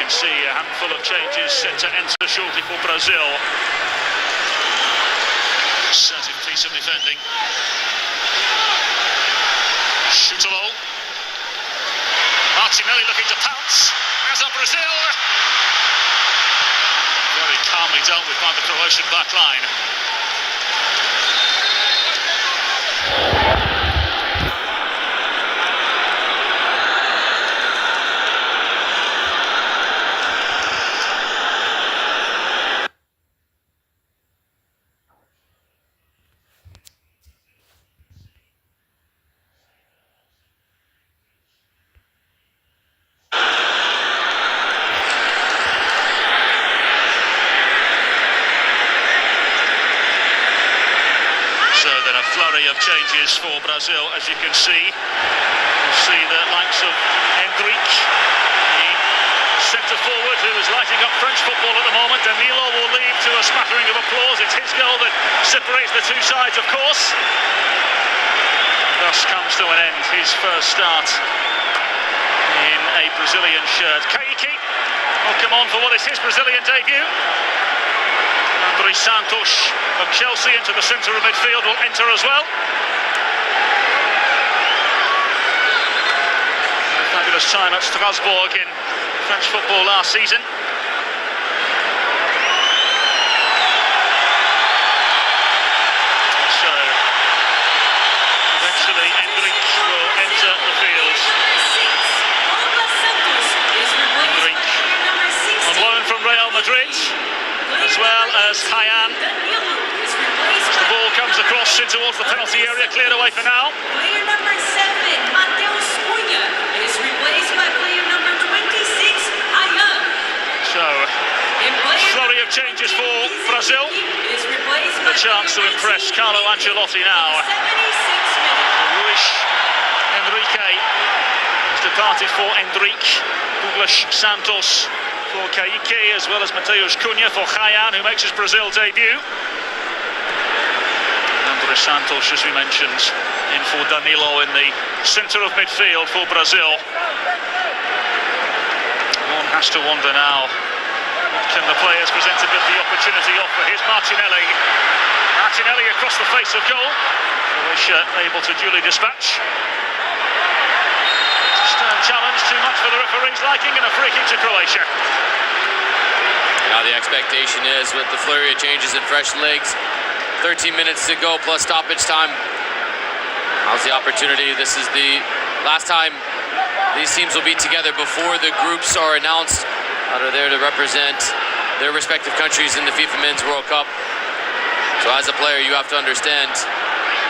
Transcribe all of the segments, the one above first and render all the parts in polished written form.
can see a handful of changes set to enter shortly for Brazil. Assertive piece of defending. Shootalo. Martinelli looking to pounce, as are Brazil. Very calmly dealt with by the Croatian back line. Flurry of changes for Brazil, as you can see. You'll see the likes of Hendrick, the centre forward who is lighting up French football at the moment. Danilo will lead to a smattering of applause. It's his goal that separates the two sides, of course. And thus comes to an end his first start in a Brazilian shirt. Kaique will come on for what is his Brazilian debut. André Santos of Chelsea into the centre of midfield will enter as well. A fabulous time at Strasbourg in French football last season. So eventually Hendrick will enter the field. Hendrick on loan from Real Madrid, as well as Hayan. As the ball comes across in towards the penalty area, cleared away for now. Player number 7, Mateus Cunha, is replaced by player number 26, Hayan. So, flurry of changes for Brazil. The chance to impress Carlo Ancelotti now. Luis Enrique has departed for Hendrick. Douglas Santos for Kaique, as well as Mateus Cunha for Hayan, who makes his Brazil debut. André Santos, as we mentioned, in for Danilo in the centre of midfield for Brazil. One has to wonder now, what can the players presented with the opportunity offer? Here's Martinelli. Martinelli across the face of goal. Croatia able to duly dispatch. Stern challenge, too much for the referee's liking, and a free kick to Croatia. Now the expectation is, with the flurry of changes and fresh legs, 13 minutes to go plus stoppage time. Now's the opportunity. This is the last time these teams will be together before the groups are announced that are there to represent their respective countries in the FIFA Men's World Cup. So as a player, you have to understand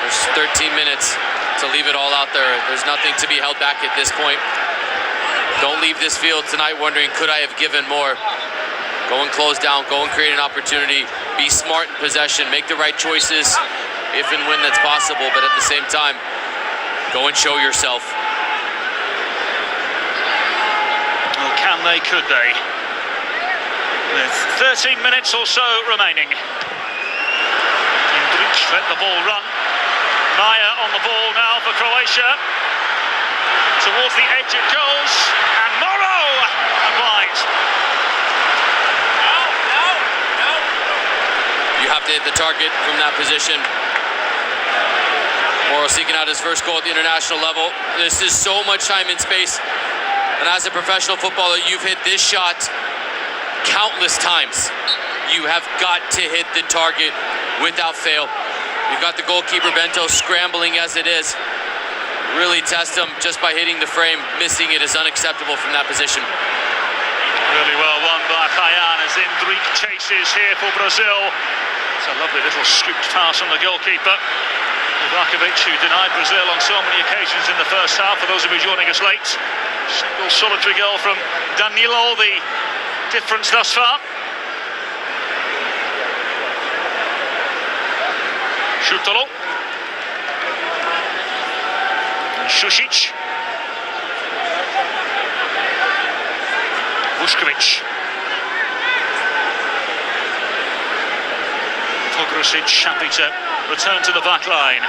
there's 13 minutes to leave it all out there. There's nothing to be held back at this point. Don't leave this field tonight wondering, could I have given more? Go and close down, go and create an opportunity, be smart in possession, make the right choices if and when that's possible, but at the same time, go and show yourself. Well, can they, could they? With 13 minutes or so remaining. Hendrick let the ball run. Maya on the ball now for Croatia. Towards the edge it goes, and Moro! And wide. You have to hit the target from that position. Moro seeking out his first goal at the international level. This is so much time and space. And as a professional footballer, you've hit this shot countless times. You have got to hit the target without fail. You've got the goalkeeper Bento scrambling as it is. Really test him just by hitting the frame. Missing it is unacceptable from that position. Really well won by Hayan as Hendrick chases here for Brazil. It's a lovely little scooped pass on the goalkeeper. Ivakovic, who denied Brazil on so many occasions in the first half, for those of you joining us late. Single solitary goal from Danilo, the difference thus far. Shootalo. And Šušić. Vušković. Pogrusic happy to return to the back line.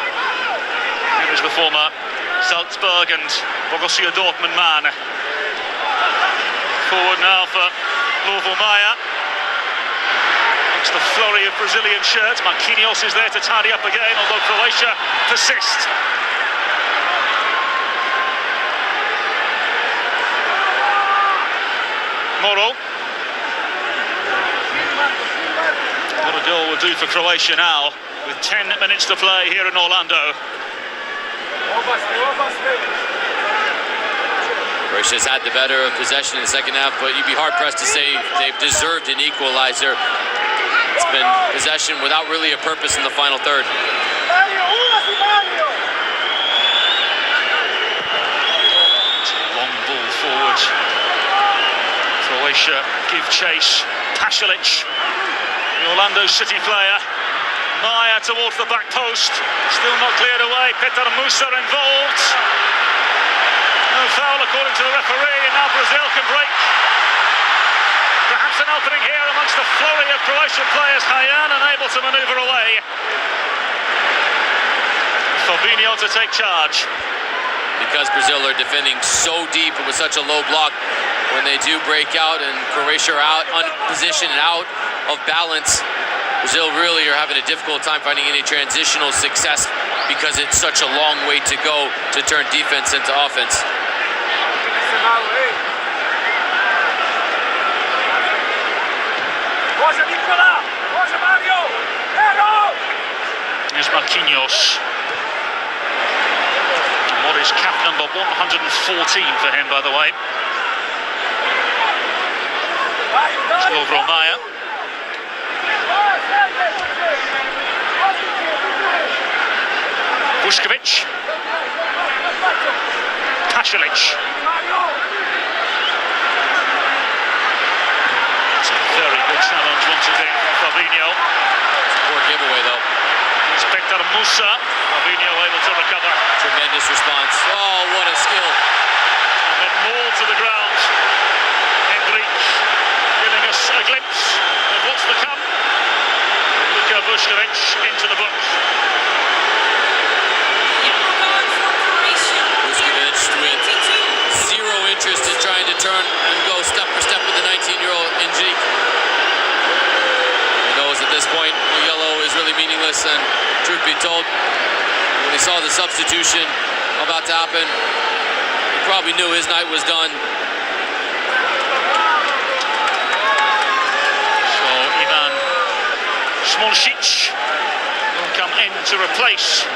Here is the former Salzburg and Borussia Dortmund man. Forward now for Maia. It's the flurry of Brazilian shirts. Marquinhos is there to tidy up again, although Croatia persist. Moro. What a goal will do for Croatia now, with 10 minutes to play here in Orlando. Croatia's had the better of possession in the second half, but you'd be hard-pressed to say they've deserved an equalizer. It's been possession without really a purpose in the final third. Long ball forward. Croatia give chase. Pasalic, the Orlando City player. Maia towards the back post. Still not cleared away. Petar Musa involved. No foul according to the referee, and now Brazil can break. Perhaps an opening here amongst the flurry of Croatian players. Hayan unable to manoeuvre away. Fabinho to take charge. Because Brazil are defending so deep and with such a low block, when they do break out and Croatia are out, unpositioned and out of balance, Brazil really are having a difficult time finding any transitional success because it's such a long way to go to turn defense into offense. Here's Marquinhos. And what is cap number 114 for him, by the way? Lovro Maia. Vuskovic. Pasalic. It's a very good challenge once again from Fabinho. Poor giveaway though. It's Petar Musa. Fabinho able to recover. Tremendous response. Oh, what a skill. And then more to the ground. Hendrik giving us a glimpse of what's to come. Luka Vuskovic into the book. Vuskovic with zero interest in trying to turn and go step for step with the 19-year-old Hendrik. He knows at this point the yellow is really meaningless, and truth be told, when he saw the substitution about to happen, he probably knew his night was done. So Ivan Smolcic will come in to replace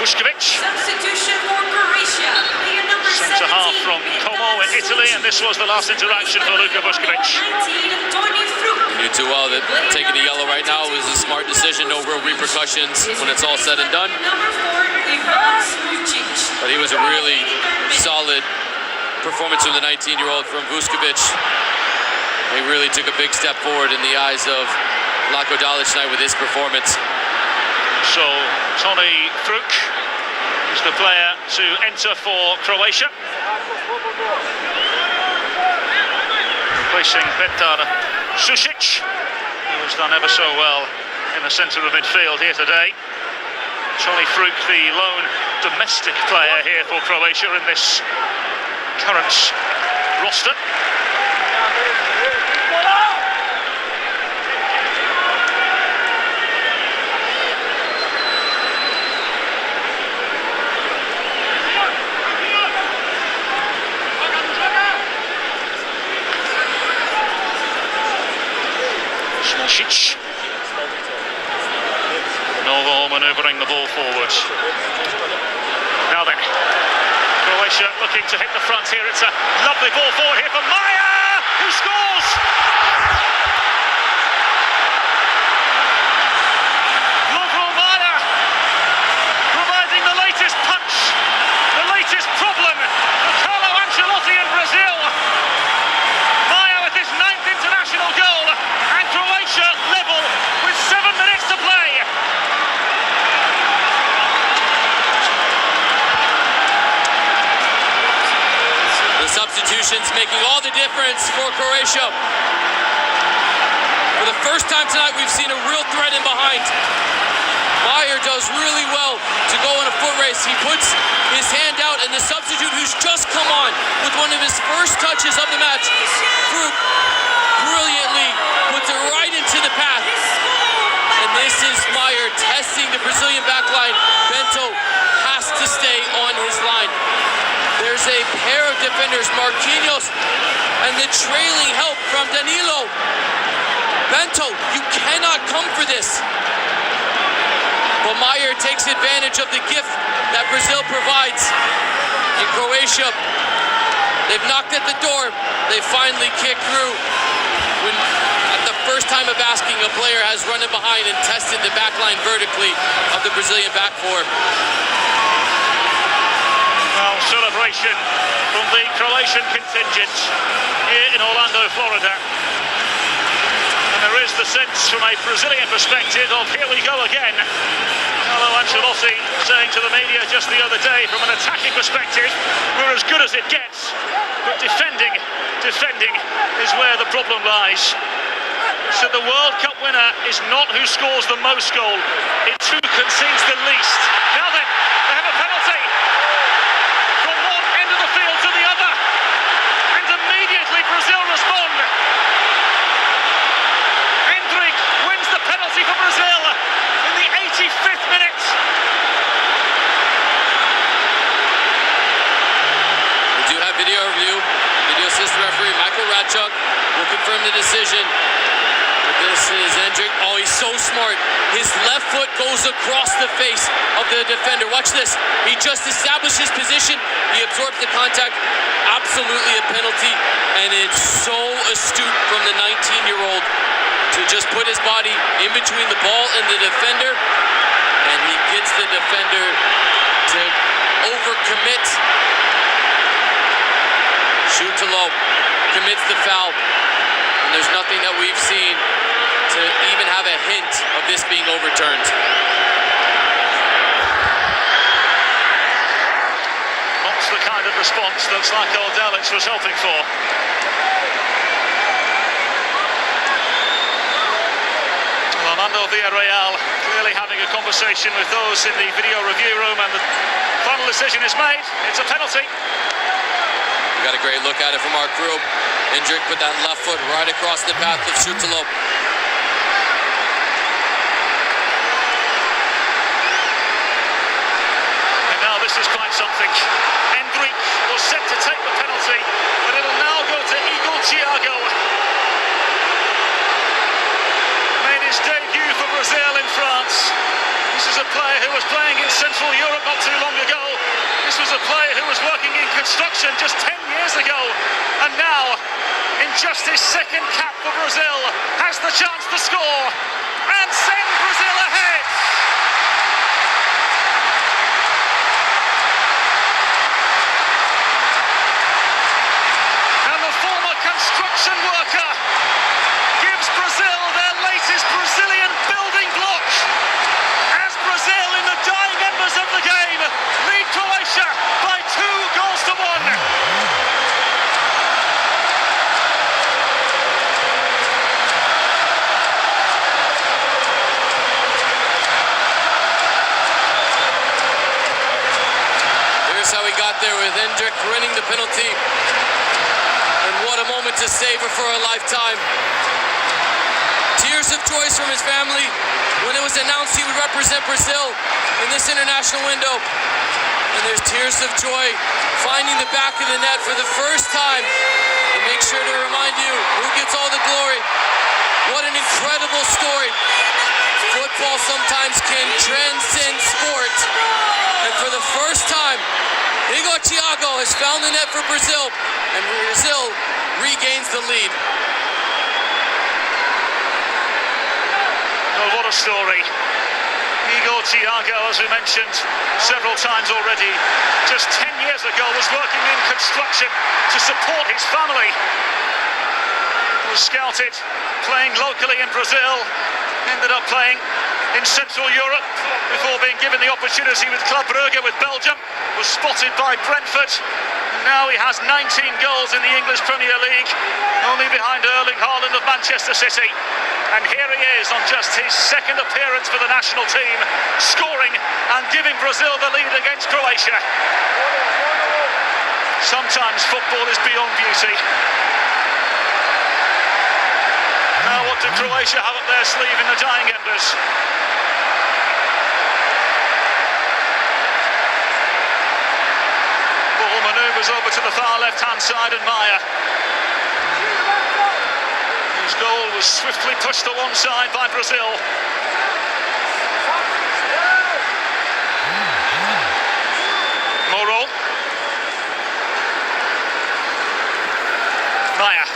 Vuskovic. Substitution for Croatia. Player number Centre half 17, from Como in Italy, and this was the last interaction for Luka Vuskovic. He knew too well that taking a yellow right now was a smart decision, no real repercussions when it's all said and done. But he was a really solid performance from the 19-year-old from Vuskovic. He really took a big step forward in the eyes of Latko Dalic tonight with his performance. So Toni Fruk is the player to enter for Croatia, replacing Petar Sušić, who has done ever so well in the centre of midfield here today. Toni Fruk, the lone domestic player here for Croatia in this current roster. Smolcic. Novo manoeuvring the ball forward. Now then, Croatia looking to hit the front here. It's a lovely ball forward here for Maia, who scores! Lovro Maia providing the latest punch, the latest problem for Carlo Ancelotti in Brazil. Maia with his 9th international goal, and Croatia level with 7 minutes to play. The substitutions making all the difference for Croatia. For the first time tonight, we've seen a real threat in behind. Maia does really well to go in a foot race. He puts his hand out, and the substitute, who's just come on with one of his first touches of the match, brilliantly puts it right into the path. And this is Meyer testing the Brazilian back line. Bento has to stay on his line. There's a pair of defenders, Marquinhos, and the trailing help from Danilo. Bento, you cannot come for this. But Meyer takes advantage of the gift that Brazil provides. In Croatia, they've knocked at the door. They finally kick through. When, at the first time of asking, a player has run in behind and tested the back line vertically of the Brazilian back four. Well, celebration from the Croatian contingent here in Orlando, Florida. And there is the sense from a Brazilian perspective of here we go again. Carlo Ancelotti saying to the media just the other day, from an attacking perspective, we're as good as it gets. But defending is where the problem lies. So the World Cup winner is not who scores the most goal, it's who concedes the least. Now then, they have a penalty. From one end of the field to the other. And immediately Brazil respond. Endrick wins the penalty for Brazil in the 85th minute. We do have video review. Video assistant referee Michael Ratchuk will confirm the decision. But this is Endrick. Oh, he's so smart. His left foot goes across the face of the defender. Watch this. He just established his position. He absorbs the contact. Absolutely a penalty. And it's so astute from the 19-year-old to just put his body in between the ball and the defender. And he gets the defender to overcommit. Shoot to low. Commits the foul. And there's nothing that we've seen to even have a hint of this being overturned. That's the kind of response that Zlatko Dalic was hoping for. Armando Villarreal clearly having a conversation with those in the video review room, and the final decision is made. It's a penalty. We got a great look at it from our crew. Endrick put that left foot right across the path of Schutelo. And now this is quite something. Endrick was set to take the penalty, but it'll now go to Igor Thiago. Made his debut for Brazil in France. This is a player who was playing in Central Europe not too long ago. This was a player who was working in construction just 10 years ago. And now, in just his second cap for Brazil, has the chance to score and send Brazil ahead. And the former construction worker gives Brazil their latest Brazilian building block. As Brazil, in the dying embers of the game, lead Croatia by 2-1. Here's how he got there, with Endrick winning the penalty. And what a moment to savor for a lifetime. Tears of joy from his family when it was announced he would represent Brazil in this international window. And there's tears of joy finding the back of the net for the first time. And make sure to remind you who gets all the glory. What an incredible story. Football sometimes can transcend sport. And for the first time, Igor Thiago has found the net for Brazil, and Brazil regains the lead. Oh, what a story. Igor Thiago, as we mentioned several times already, just 10 years ago was working in construction to support his family. He was scouted, playing locally in Brazil, ended up playing in Central Europe before being given the opportunity with Club Brugge with Belgium, was spotted by Brentford. Now he has 19 goals in the English Premier League, only behind Erling Haaland of Manchester City. And here he is on just his second appearance for the national team, scoring and giving Brazil the lead against Croatia. Sometimes football is beyond beauty. Now what do Croatia have up their sleeve in the dying embers? Ball manoeuvres over to the far left-hand side, and Maya, whose goal was swiftly pushed to one side by Brazil. Moro. Maya.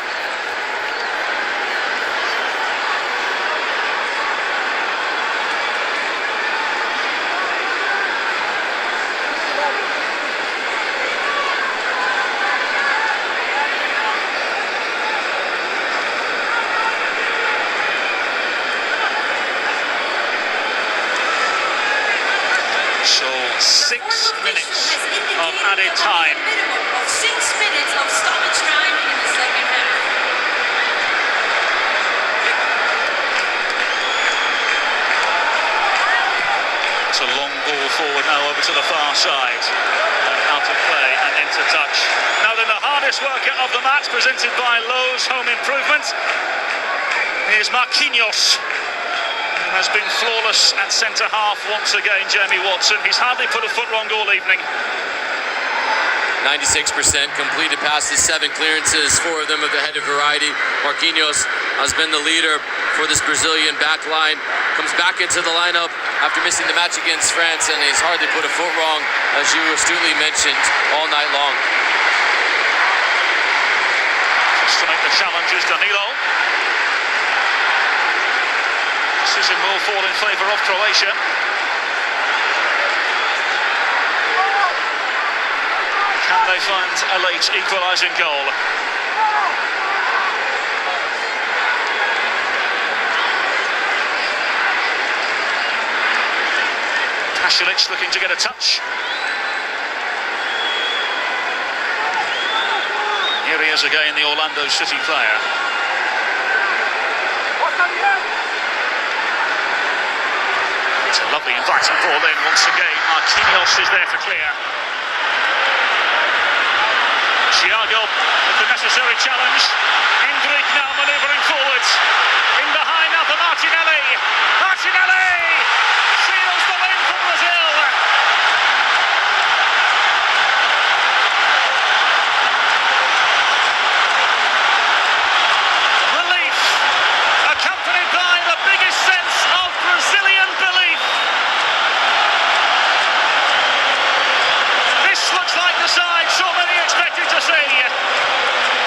So 6 minutes of added time. Minimum of 6 minutes of stoppage time in the second half. It's a long ball forward now over to the far side. And out of play and into touch. Now then, the hardest worker of the match, presented by Lowe's Home Improvement, is Marquinhos, who has been flawless at centre-half once again. Jamie Watson, he's hardly put a foot wrong all evening. 96% completed passes, 7 clearances, 4 of them of the headed variety. Marquinhos has been the leader for this Brazilian back line. Comes back into the lineup after missing the match against France, and he's hardly put a foot wrong, as you astutely mentioned, all night long. Just to make the challenges, Danilo. Decision will fall in favour of Croatia. Can they find a late equalising goal? Pasalic looking to get a touch. Here he is again, the Orlando City player. It's a lovely inviting ball in once again. Marquinhos is there to clear. Thiago with the necessary challenge. Hendrik now manoeuvring forwards. In behind now for Martinelli. Martinelli seals the win for Brazil. Relief accompanied by the biggest sense of Brazilian belief. This looks like the side so many expected to see.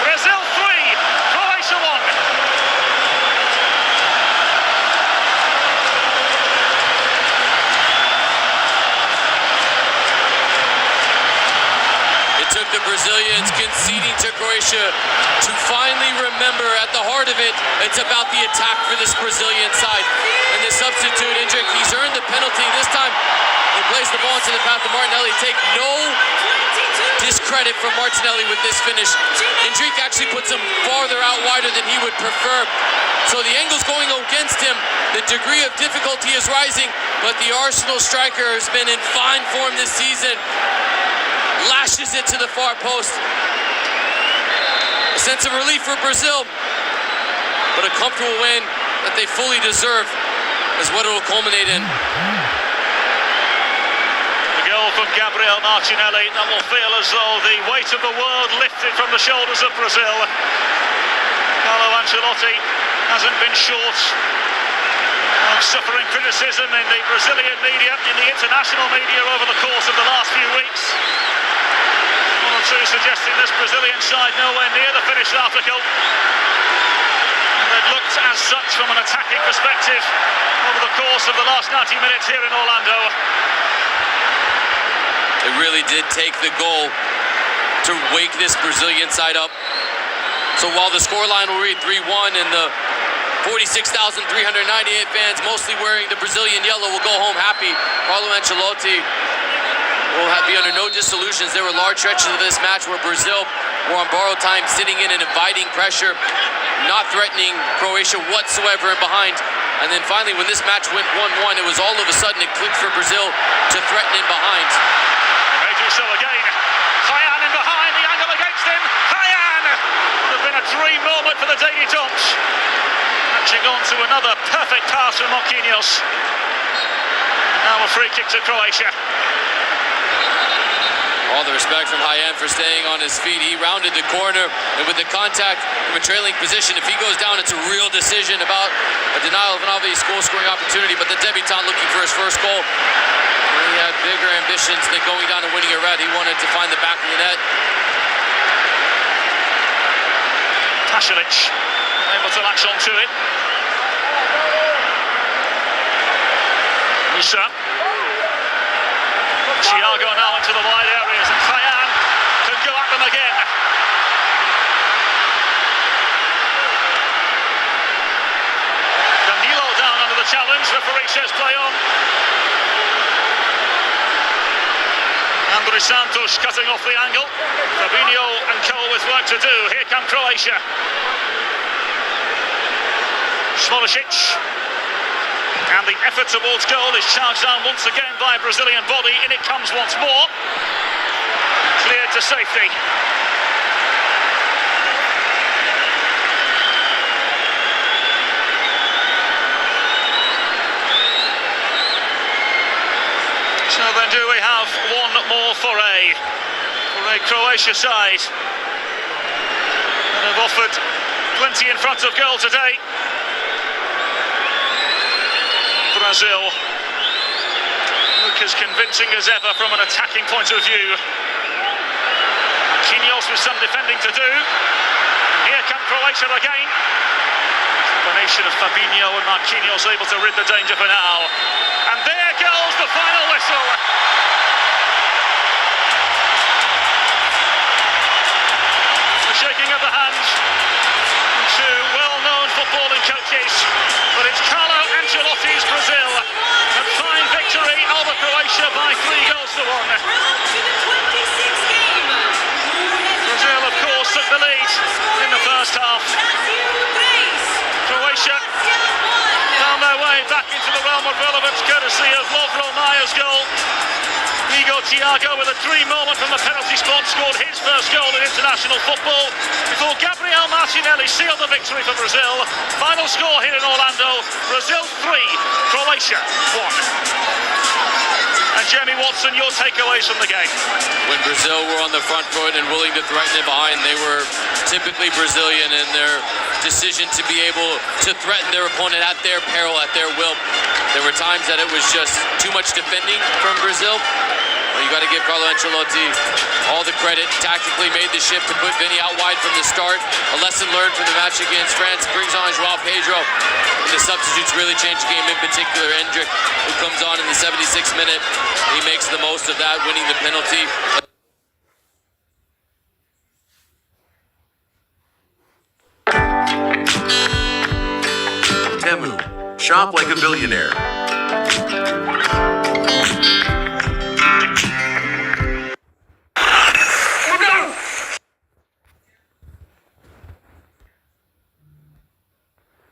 Brazil 3, Croatia 1. It took the Brazilians conceding to Croatia to finally remember, at the heart of it, it's about the attack for this Brazilian side. And the substitute, Hendrik, he's earned the penalty. This time, he plays the ball into the path of Martinelli. Take no discredit from Martinelli with this finish. Hendrik actually puts him farther out wider than he would prefer. So the angle's going against him. The degree of difficulty is rising, but the Arsenal striker has been in fine form this season. Lashes it to the far post. A sense of relief for Brazil, but a comfortable win that they fully deserve is what it will culminate in. The goal from Gabriel Martinelli, that will feel as though the weight of the world lifted from the shoulders of Brazil. Carlo Ancelotti hasn't been short of suffering criticism in the Brazilian media, in the international media over the course of the last few weeks. One or two suggesting this Brazilian side nowhere near the finished article. And they've looked as such from an attacking perspective over the course of the last 90 minutes here in Orlando. It really did take the goal to wake this Brazilian side up. So while the scoreline will read 3-1 and the 46,398 fans, mostly wearing the Brazilian yellow, will go home happy. Carlo Ancelotti will be under no disillusions. There were large stretches of this match where Brazil were on borrowed time, sitting in and inviting pressure, not threatening Croatia whatsoever in behind. And then finally, when this match went 1-1, it was all of a sudden it clicked for Brazil to threaten in behind. And they do so again. Hayan in behind, the angle against him. Hayan! Would have been a dream moment for the debutants. Matching on to another perfect pass from Marquinhos. Now a free kick to Croatia. All the respect from Hayan for staying on his feet. He rounded the corner, and with the contact from a trailing position, if he goes down, it's a real decision about a denial of an obvious goal-scoring opportunity. But the debutant looking for his first goal. And he had bigger ambitions than going down and winning a red. He wanted to find the back of the net. Pasalic able to latch on to it. Musa. Thiago now into the wide areas, and Hayan can go at them again. Danilo down under the challenge, referee says play on. Andres Santos cutting off the angle. Fabinho and Cole with work to do. Here come Croatia. Smolicic. And the effort towards goal is charged down once again by a Brazilian body. In it comes once more. Cleared to safety. So then do we have one more foray for a Croatia side that have offered plenty in front of goal today. Brazil look as convincing as ever from an attacking point of view. Marquinhos with some defending to do. And here come Croatia again. Combination of Fabinho and Marquinhos able to rid the danger for now. And there goes the final whistle. The shaking of the hands from two well-known footballing coaches. But it's Carlo Ancelotti's Brazil. A fine victory over Croatia by 3 goals to 1. Brazil, of course, took the lead in the first half. Croatia found their way back into the realm of relevance courtesy of Lovro Majer's goal. Thiago with a dream moment from the penalty spot scored his first goal in international football before Gabriel Martinelli sealed the victory for Brazil. Final score here in Orlando, Brazil 3, Croatia 1. And Jamie Watson, your takeaways from the game? When Brazil were on the front foot and willing to threaten it behind, they were typically Brazilian in their decision to be able to threaten their opponent at their peril, at their will. There were times that it was just too much defending from Brazil. Well, you got to give Carlo Ancelotti all the credit. Tactically made the shift to put Vinny out wide from the start. A lesson learned from the match against France. Brings on João Pedro. And the substitutes really changed the game, in particular Endrick, who comes on in the 76th minute. He makes the most of that, winning the penalty. Temu. Shop like a billionaire.